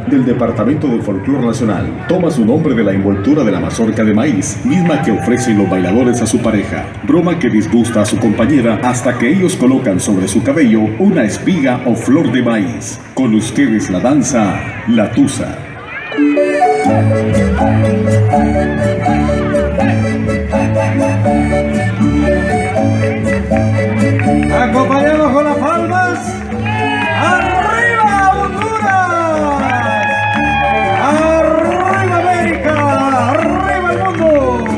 Del Departamento del Folclor Nacional toma su nombre de la envoltura de la mazorca de maíz, misma que ofrecen los bailadores a su pareja, broma que disgusta a su compañera hasta que ellos colocan sobre su cabello una espiga o flor de maíz. Con ustedes la danza La Tusa. Acompañados con las palmas. ¡Arriba Honduras! ¡Arriba América! ¡Arriba el mundo!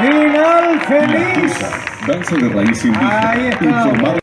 Final feliz. Danza de raíz indígena. Ahí está. Informada